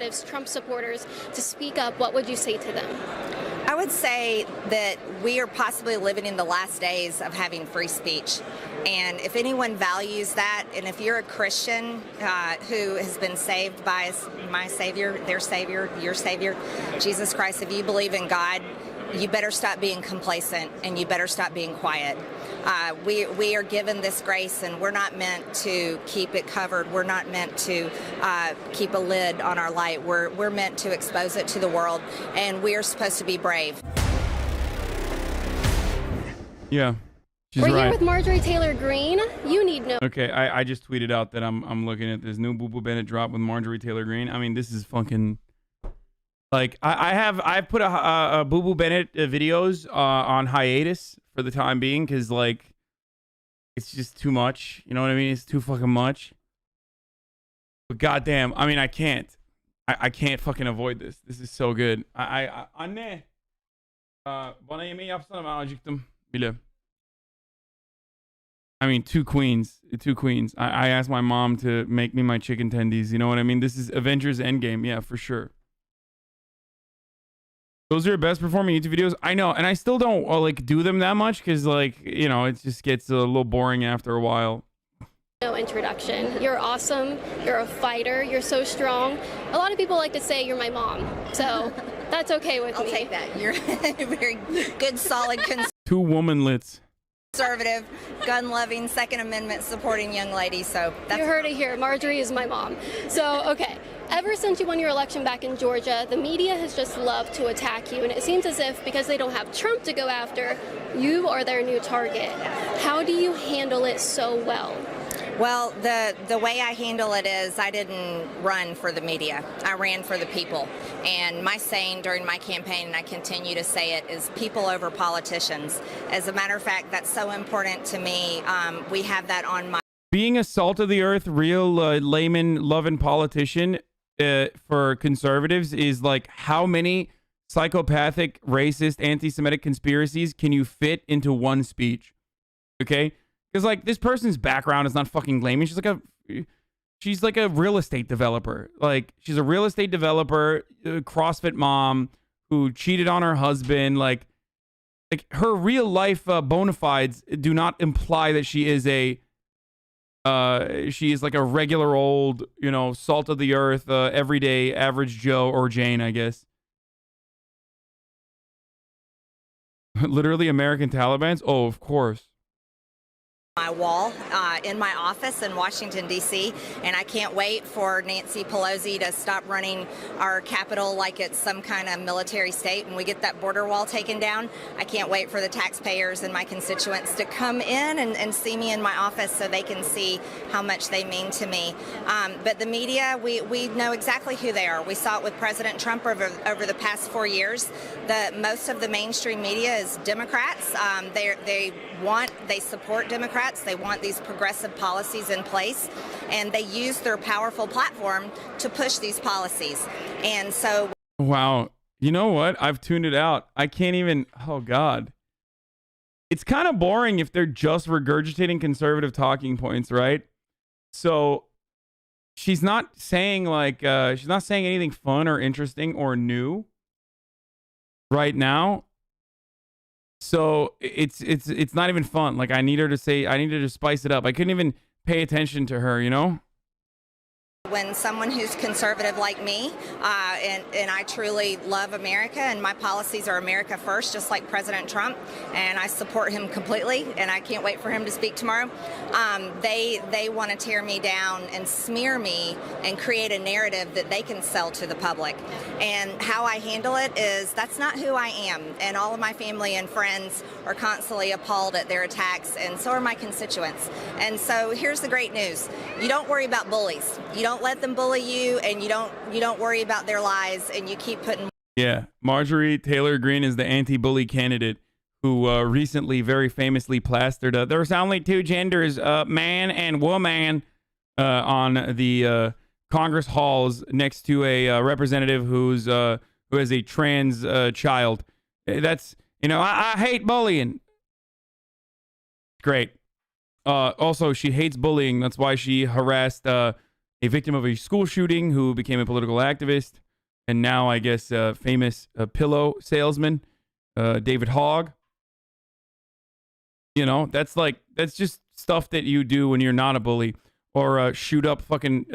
conservatives, Trump supporters, to speak up, what would you say to them? I would say that we are possibly living in the last days of having free speech. And if anyone values that, and if you're a Christian who has been saved by my Savior, their Savior, your Savior, Jesus Christ, if you believe in God, you better stop being complacent and you better stop being quiet. We are given this grace, and we're not meant to keep it covered. We're not meant to keep a lid on our light. We're meant to expose it to the world, and we are supposed to be brave. Yeah, she's We're right. here with Marjorie Taylor Greene. You need no. Okay, I just tweeted out that I'm looking at this new Bennett drop with Marjorie Taylor Greene. I mean, this is fucking. Like I put a Bennett videos on hiatus for the time being, because like it's just too much. You know what I mean? It's too fucking much. But goddamn, I mean, I can't fucking avoid this. This is so good. Anne, bana yemeği yapsana, ben acıktım bile. I mean, two queens. I asked my mom to make me my chicken tendies. You know what I mean? This is Avengers Endgame. Yeah, for sure. Those are your best performing YouTube videos. I know, and I still don't like do them that much because, like, you know, it just gets a little boring after a while. No introduction. You're awesome. You're a fighter. You're so strong. A lot of people like to say you're my mom, so that's okay with me. I'll take that. You're a very good, solid Two womanlets. conservative, gun-loving, Second Amendment supporting young lady. So that's. You heard it here. Marjorie is my mom. So, okay. Ever since you won your election back in Georgia, the media has just loved to attack you, and it seems as if because they don't have Trump to go after, you are their new target. How do you handle it so well? Well, the way I handle it is I didn't run for the media. I ran for the people. And my saying during my campaign, and I continue to say it, is people over politicians. As a matter of fact, that's so important to me. We have that on my... Being a salt of the earth, real layman loving politician for conservatives is like, how many psychopathic, racist, anti-Semitic conspiracies can you fit into one speech? Okay? Because like this person's background is not fucking layman. She's like a real estate developer. Like, she's a real estate developer, CrossFit mom who cheated on her husband. Like her real life bona fides do not imply that she is like a regular old, you know, salt of the earth, everyday average Joe or Jane, I guess. Literally American Talibans? Oh, of course. My wall in my office in Washington, D.C., and I can't wait for Nancy Pelosi to stop running our Capitol like it's some kind of military state when we get that border wall taken down. I can't wait for the taxpayers and my constituents to come in and see me in my office so they can see how much they mean to me. But the media, we know exactly who they are. We saw it with President Trump over the past 4 years. Most of the mainstream media is Democrats. They support Democrats. They want these progressive policies in place, and they use their powerful platform to push these policies. And so... Wow. You know what? I've tuned it out. I can't even... Oh, God. It's kind of boring if they're just regurgitating conservative talking points, right? So she's not saying like... she's not saying anything fun or interesting or new right now. So it's not even fun. Like I need her to spice it up. I couldn't even pay attention to her, you know? When someone who's conservative like me, and I truly love America, and my policies are America first, just like President Trump, and I support him completely, and I can't wait for him to speak tomorrow. They want to tear me down and smear me and create a narrative that they can sell to the public. And how I handle it is that's not who I am, and all of my family and friends are constantly appalled at their attacks, and so are my constituents. And so here's the great news: you don't worry about bullies. You don't let them bully you, and you don't worry about their lies, and you keep putting... Yeah, Marjorie Taylor Greene is the anti-bully candidate who recently very famously plastered there's only two genders, man and woman, on the Congress halls next to a representative who has a trans child. That's, you know, I hate bullying. Great. Also, she hates bullying. That's why she harassed a victim of a school shooting who became a political activist, and now I guess famous pillow salesman, David Hogg. You know, that's just stuff that you do when you're not a bully, or shoot up fucking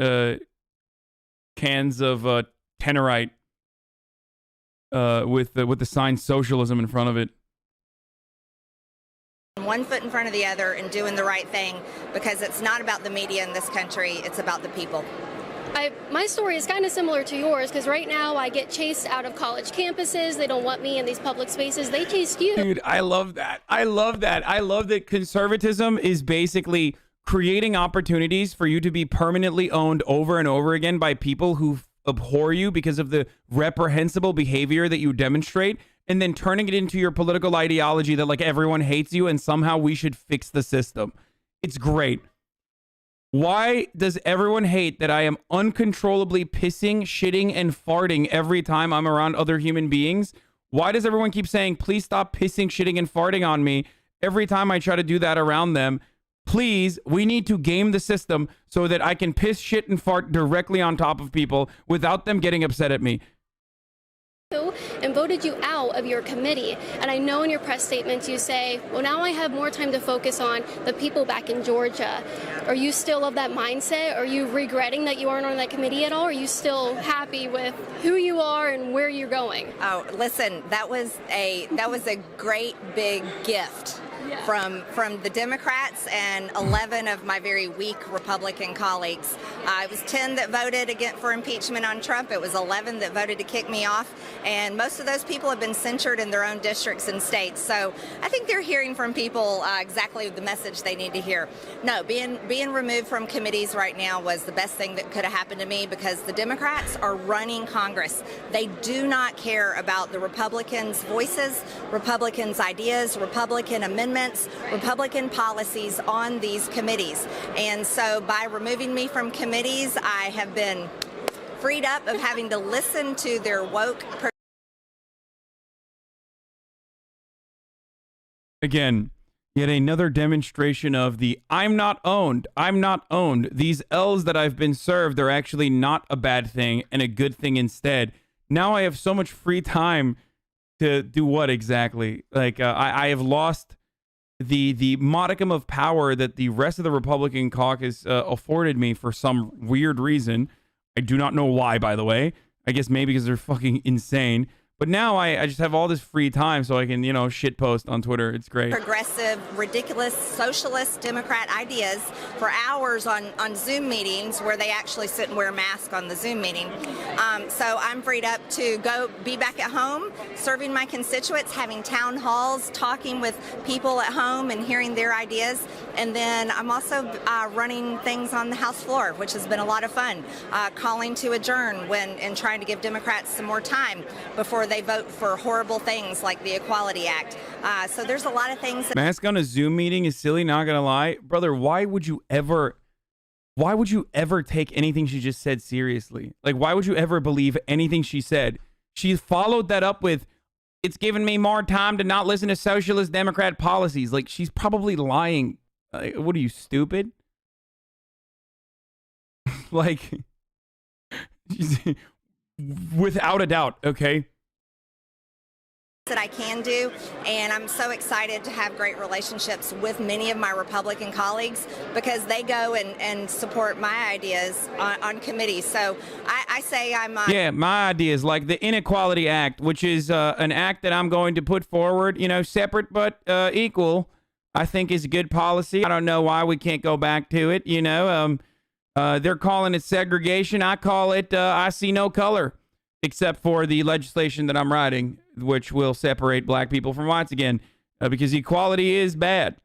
cans of Tenorite with the sign socialism in front of it. One foot in front of the other and doing the right thing, because it's not about the media in this country, it's about the people. My story is kind of similar to yours, because right now I get chased out of college campuses. They don't want me in these public spaces. They chase you. Dude, I love that. I love that. I love that conservatism is basically creating opportunities for you to be permanently owned over and over again by people who abhor you because of the reprehensible behavior that you demonstrate, and then turning it into your political ideology that like everyone hates you and somehow we should fix the system. It's great. Why does everyone hate that I am uncontrollably pissing, shitting, and farting every time I'm around other human beings? Why does everyone keep saying, please stop pissing, shitting, and farting on me every time I try to do that around them? Please, we need to game the system so that I can piss, shit, and fart directly on top of people without them getting upset at me. And voted you out of your committee. And I know in your press statements you say, well, now I have more time to focus on the people back in Georgia. Are you still of that mindset? Are you regretting that you aren't on that committee at all? Are you still happy with who you are and where you're going? Oh, listen, that was a great big gift. Yeah. From the Democrats and 11 of my very weak Republican colleagues. It was 10 that voted for impeachment on Trump. It was 11 that voted to kick me off. And most of those people have been censured in their own districts and states. So I think they're hearing from people exactly the message they need to hear. No, being removed from committees right now was the best thing that could have happened to me, because the Democrats are running Congress. They do not care about the Republicans' voices, Republicans' ideas, Republican amendments, Republican policies on these committees. And so by removing me from committees, I have been freed up of having to listen to their woke. Again, yet another demonstration of the I'm not owned. I'm not owned. These L's that I've been served are actually not a bad thing and a good thing instead. Now I have so much free time to do what exactly? Like I have lost the modicum of power that the rest of the Republican caucus afforded me for some weird reason. I do not know why, by the way. I guess maybe because they're fucking insane. But now I just have all this free time so I can, you know, shit post on Twitter. It's great. Progressive, ridiculous, socialist, Democrat ideas for hours on Zoom meetings where they actually sit and wear a mask on the Zoom meeting. So I'm freed up to go be back at home, serving my constituents, having town halls, talking with people at home and hearing their ideas. And then I'm also running things on the House floor, which has been a lot of fun, calling to adjourn and trying to give Democrats some more time before they vote for horrible things like the Equality Act. So there's a lot of things. Mask on a Zoom meeting is silly, not gonna lie. Brother, why would you ever take anything she just said seriously? Like, why would you ever believe anything she said? She followed that up with, it's given me more time to not listen to socialist Democrat policies. Like, she's probably lying. Like, what are you, stupid? Like, without a doubt, okay? That I can do, and I'm so excited to have great relationships with many of my Republican colleagues because they go and support my ideas on committees. So I say I'm yeah, my ideas, like the Inequality Act, which is an act that I'm going to put forward, you know, separate but equal, I think is a good policy. I don't know why we can't go back to it, you know. They're calling it segregation. I call it I see no color, except for the legislation that I'm writing, which will separate black people from whites again, because equality is bad.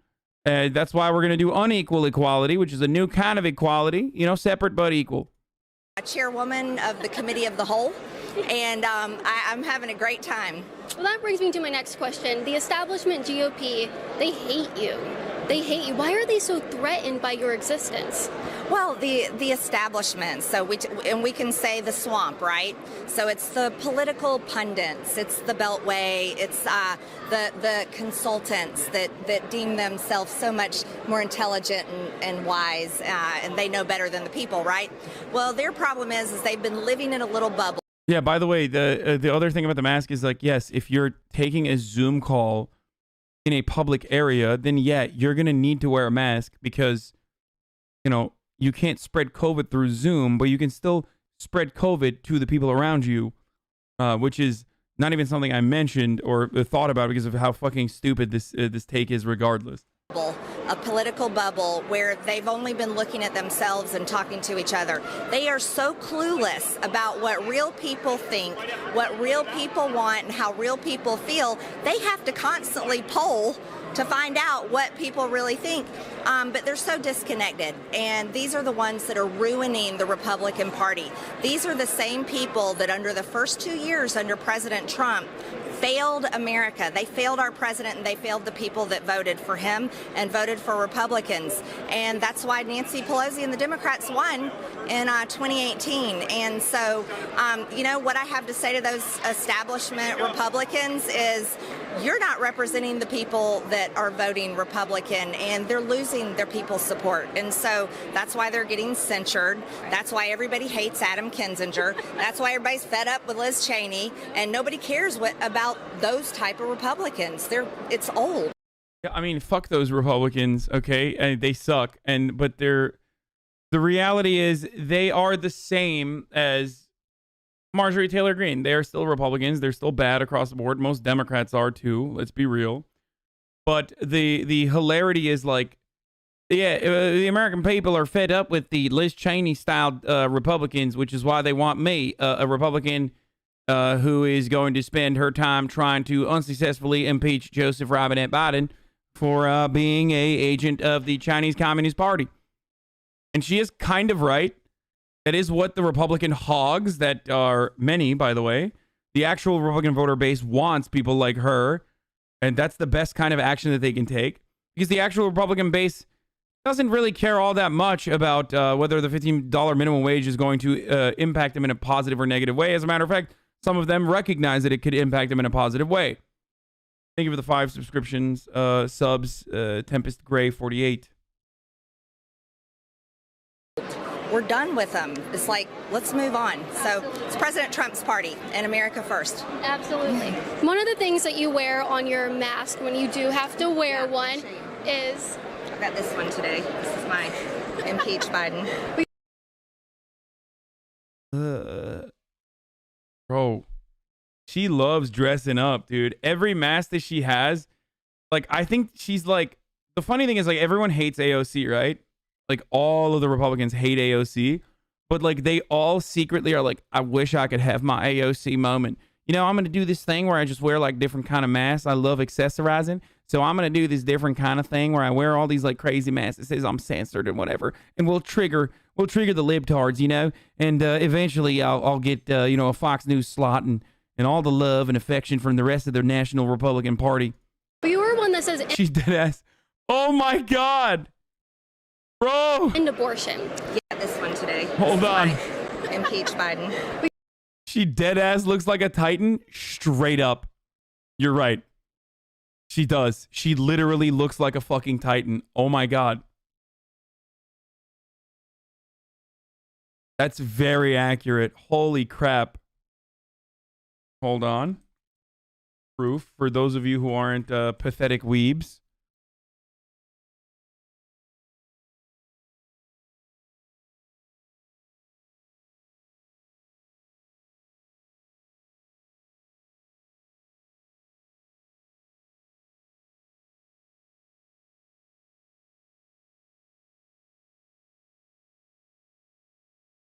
That's why we're going to do unequal equality, which is a new kind of equality, you know, separate but equal. Chairwoman of the Committee of the Whole, and I'm having a great time. Well, that brings me to my next question. The establishment GOP, they hate you. They hate you. Why are they so threatened by your existence? Well, the establishment, so we can say the swamp, right? So it's the political pundits, it's the Beltway, it's the consultants that deem themselves so much more intelligent and wise, and they know better than the people, right? Well, their problem is they've been living in a little bubble. Yeah, by the way, the other thing about the mask is like, yes, if you're taking a Zoom call in a public area, then yeah, you're going to need to wear a mask because, you know, you can't spread COVID through Zoom, but you can still spread COVID to the people around you, which is not even something I mentioned or thought about because of how fucking stupid this take is regardless. A political bubble where they've only been looking at themselves and talking to each other. They are so clueless about what real people think, what real people want, and how real people feel. They have to constantly poll to find out what people really think. But they're so disconnected. And these are the ones that are ruining the Republican Party. These are the same people that under the first 2 years under President Trump failed America. They failed our president, and they failed the people that voted for him and voted for Republicans. And that's why Nancy Pelosi and the Democrats won in 2018. And so, you know, what I have to say to those establishment Republicans is you're not representing the people that are voting Republican, and they're losing their people's support. And so that's why they're getting censured. That's why everybody hates Adam Kinzinger. That's why everybody's fed up with Liz Cheney, and nobody cares about those type of Republicans. It's old. Yeah, I mean, fuck those Republicans, okay? And they suck. But the reality is they are the same as Marjorie Taylor Greene. They are still Republicans. They're still bad across the board. Most Democrats are too. Let's be real. But the hilarity is like, yeah, the American people are fed up with the Liz Cheney styled Republicans, which is why they want me, a Republican who is going to spend her time trying to unsuccessfully impeach Joseph Robinette Biden for being a agent of the Chinese Communist Party. And she is kind of right. That is what the Republican hogs, that are many, by the way, the actual Republican voter base wants people like her. And that's the best kind of action that they can take. Because the actual Republican base doesn't really care all that much about whether the $15 minimum wage is going to impact them in a positive or negative way. As a matter of fact, some of them recognize that it could impact them in a positive way. Thank you for the 5 subscriptions, subs, Tempest Gray 48. We're done with them. It's like, let's move on. So it's President Trump's party and America first. Absolutely. One of the things that you wear on your mask when you do have to wear one is... I've got this one today. This is my impeach Biden. Bro, she loves dressing up, dude. Every mask that she has, like, I think she's like, the funny thing is, like, everyone hates AOC, right? Like, all of the Republicans hate AOC, but like, they all secretly are like, I wish I could have my AOC moment. You know, I'm going to do this thing where I just wear like different kind of masks. I love accessorizing. So I'm going to do this different kind of thing where I wear all these like crazy masks that says I'm censored and whatever. And we'll trigger the libtards, you know, and eventually I'll get, you know, a Fox News slot and all the love and affection from the rest of the National Republican Party. You were one that says... She's dead ass. Oh my God. Bro. And abortion. Yeah, this one today. Hold on. Impeach Biden. She dead ass looks like a Titan. Straight up. You're right. She does. She literally looks like a fucking Titan. Oh my God. That's very accurate. Holy crap. Hold on. Proof for those of you who aren't pathetic weebs.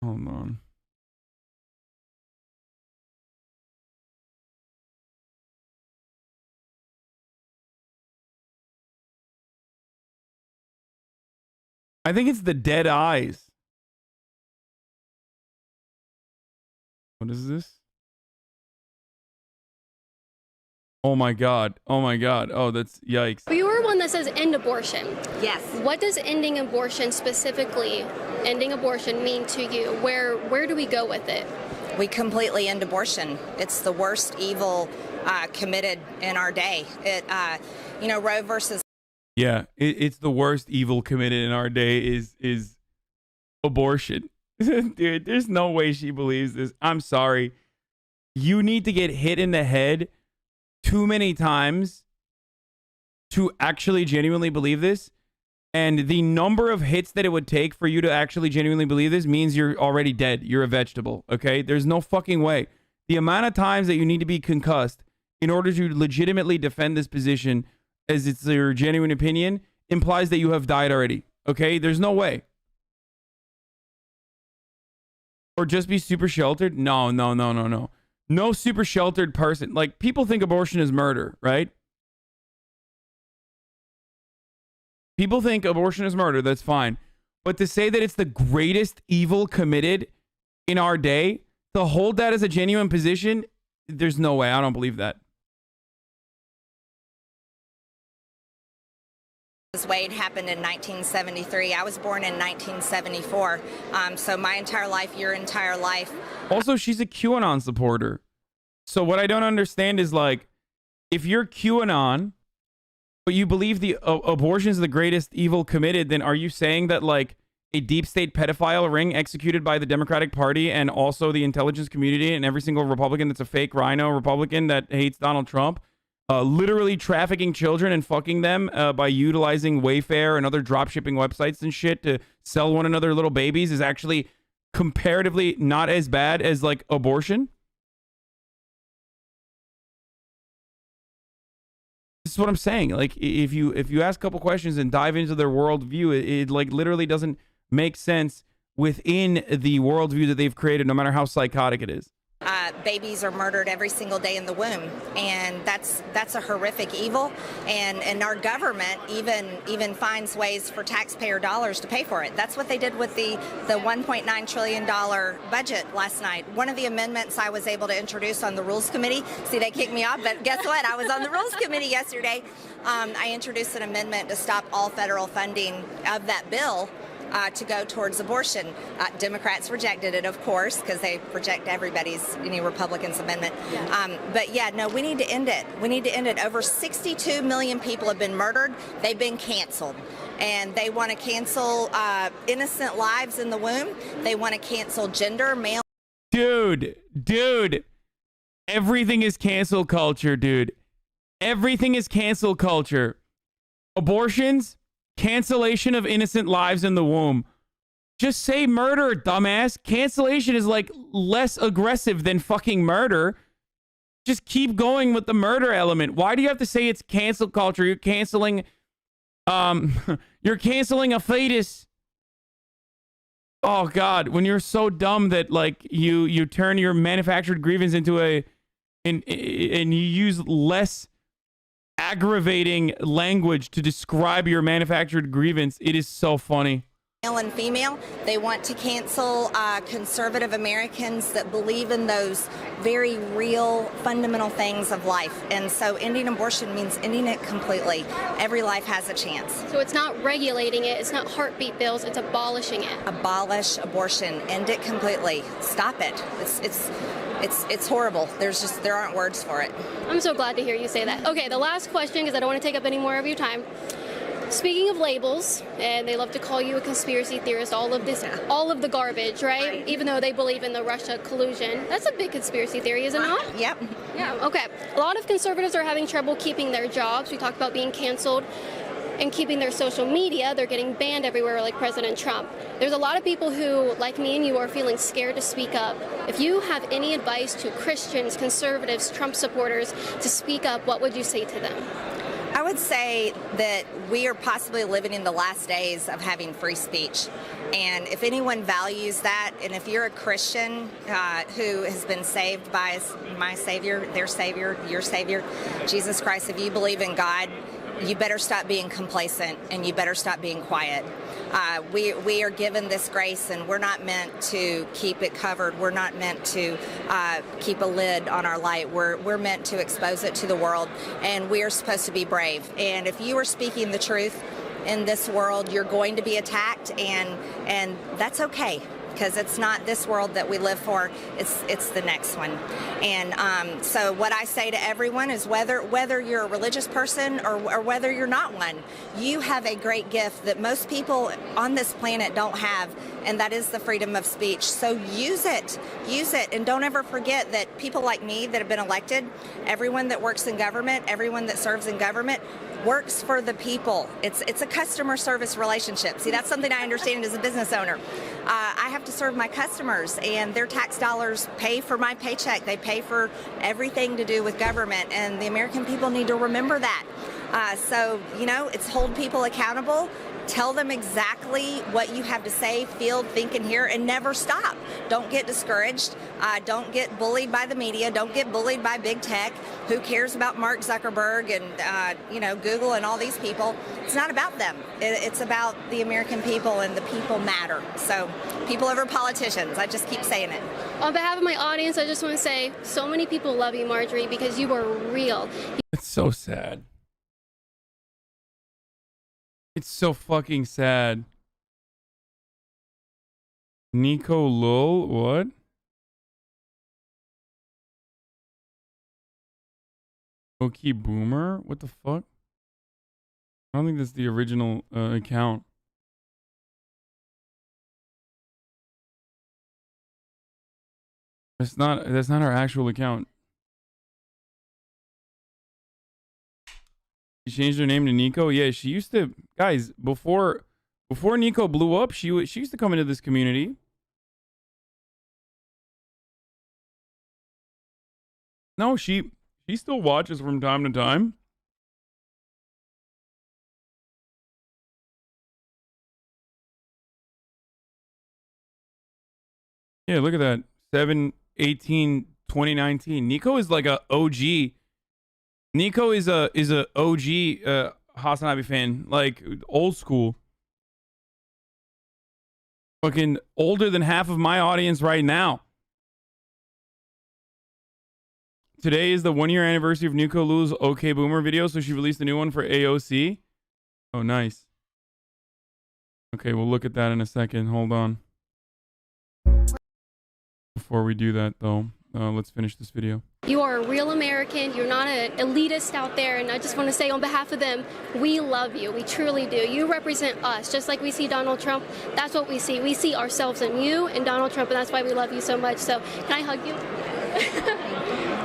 Hold on. I think it's the dead eyes. What is this? Oh my God. Oh my God. Oh, that's yikes. But you were one that says end abortion. Yes. What does ending abortion specifically, ending abortion, mean to you? Where do we go with it? We completely end abortion. It's the worst evil committed in our day. Roe versus. Yeah, it's the worst evil committed in our day is abortion. Dude, there's no way she believes this. I'm sorry. You need to get hit in the head too many times to actually genuinely believe this. And the number of hits that it would take for you to actually genuinely believe this means you're already dead. You're a vegetable, okay? There's no fucking way. The amount of times that you need to be concussed in order to legitimately defend this position as it's your genuine opinion implies that you have died already, okay? There's no way. Or just be super sheltered? No. No super sheltered person. Like, people think abortion is murder, right? People think abortion is murder. That's fine. But to say that it's the greatest evil committed in our day, to hold that as a genuine position, there's no way. I don't believe that. Wade happened in 1973. I was born in 1974. So my entire life, your entire life. Also, she's a QAnon supporter. So what I don't understand is, like, if you're QAnon, but you believe the abortion is the greatest evil committed, then are you saying that, like, a deep state pedophile ring executed by the Democratic Party and also the intelligence community and every single Republican that's a fake rhino Republican that hates Donald Trump, literally trafficking children and fucking them by utilizing Wayfair and other dropshipping websites and shit to sell one another little babies is actually comparatively not as bad as, like, abortion? This is what I'm saying. Like, if you ask a couple questions and dive into their worldview, it like literally doesn't make sense within the worldview that they've created, no matter how psychotic it is. Babies are murdered every single day in the womb, and that's a horrific evil. And our government even finds ways for taxpayer dollars to pay for it. That's what they did with the $1.9 trillion budget last night. One of the amendments I was able to introduce on the Rules Committee. See, they kicked me off, but guess what? I was on the Rules Committee yesterday. I introduced an amendment to stop all federal funding of that bill to go towards abortion. Democrats rejected it, of course, because they reject everybody's, Republicans' amendment. Yeah. But yeah, no, we need to end it. We need to end it. Over 62 million people have been murdered. They've been canceled. And they want to cancel innocent lives in the womb. They want to cancel gender, male. Dude. Everything is cancel culture, dude. Everything is cancel culture. Abortions, cancellation of innocent lives in the womb. Just say murder, dumbass. Cancellation is, like, less aggressive than fucking murder. Just keep going with the murder element. Why do you have to say it's cancel culture? You're canceling you're canceling a fetus. Oh God, when you're so dumb that, like, you turn your manufactured grievance into and you use less aggravating language to describe your manufactured grievance. It is so funny. Male and female. They want to cancel conservative Americans that believe in those very real fundamental things of life. And so ending abortion means ending it completely. Every life has a chance. So it's not regulating it, it's not heartbeat bills, it's abolishing it. Abolish abortion. End it completely. Stop it. It's horrible. There aren't words for it. I'm so glad to hear you say that. Okay, the last question, because I don't want to take up any more of your time. Speaking of labels, and they love to call you a conspiracy theorist, all of the garbage, right? Even though they believe in the Russia collusion. That's a big conspiracy theory, is it not? Yep. Yeah, okay. A lot of conservatives are having trouble keeping their jobs. We talked about being canceled and keeping their social media. They're getting banned everywhere like President Trump. There's a lot of people who, like me and you, are feeling scared to speak up. If you have any advice to Christians, conservatives, Trump supporters to speak up, what would you say to them? I would say that we are possibly living in the last days of having free speech. And if anyone values that, and if you're a Christian who has been saved by my Savior, their Savior, your Savior, Jesus Christ, if you believe in God, you better stop being complacent and you better stop being quiet. We are given this grace, and we're not meant to keep it covered. We're not meant to keep a lid on our light. We're meant to expose it to the world, and we are supposed to be brave. And if you are speaking the truth in this world, you're going to be attacked, and that's okay, because it's not this world that we live for, it's the next one. And so what I say to everyone is, whether you're a religious person or whether you're not one, you have a great gift that most people on this planet don't have, and that is the freedom of speech. So use it, and don't ever forget that people like me that have been elected, everyone that works in government, everyone that serves in government, works for the people. It's a customer service relationship. See, that's something I understand as a business owner. I have to serve my customers, and their tax dollars pay for my paycheck. They pay for everything to do with government, and the American people need to remember that. So, it's hold people accountable. Tell them exactly what you have to say, feel, think, and hear, and never stop. Don't get discouraged. Don't get bullied by the media. Don't get bullied by big tech. Who cares about Mark Zuckerberg and, Google and all these people? It's not about them. It's about the American people, and the people matter. So people over politicians. I just keep saying it. On behalf of my audience, I just want to say so many people love you, Marjorie, because you are real. It's so sad. It's so fucking sad. Nico Lul, what? Okay, Boomer? What the fuck? I don't think that's the original account. That's not our actual account. She changed her name to Nico. Yeah, she used to, guys, before Nico blew up, she used to come into this community. No, she still watches from time to time. Yeah, look at that. 7/18/2019. Nico is like a OG. Nico is a OG HasanAbi fan, like old school. Fucking older than half of my audience right now. Today is the 1-year anniversary of Nico Lul's OK Boomer video, so she released a new one for AOC. Oh, nice. Okay, we'll look at that in a second. Hold on. Before we do that, though, let's finish this video. You are a real American. You're not an elitist out there. And I just want to say on behalf of them, we love you. We truly do. You represent us. Just like we see Donald Trump, that's what we see. We see ourselves in you and Donald Trump, and that's why we love you so much. So can I hug you?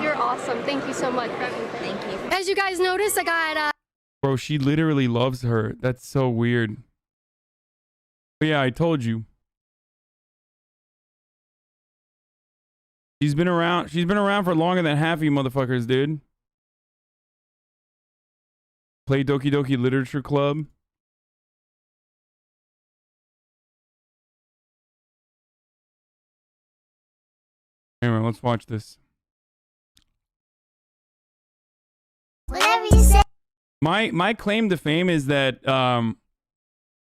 You're awesome. Thank you so much for everything. Thank you. As you guys noticed, I got... Bro, she literally loves her. That's so weird. But yeah, I told you. She's been around for longer than half of you motherfuckers, dude. Play Doki Doki Literature Club. Anyway, let's watch this. Whatever you say. My claim to fame is that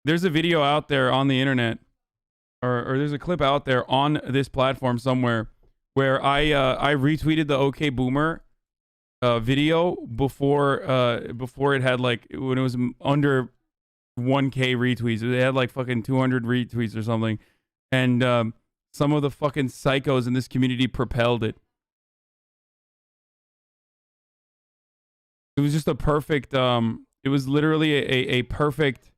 there's a video out there on the internet, or there's a clip out there on this platform somewhere, where I retweeted the OK Boomer video before it had, like, when it was under 1K retweets. It had like fucking 200 retweets or something, and some of the fucking psychos in this community propelled it. It was just a perfect. It was literally a perfect.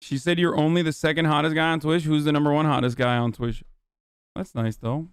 She said you're only the second hottest guy on Twitch. Who's the #1 hottest guy on Twitch? That's nice, though.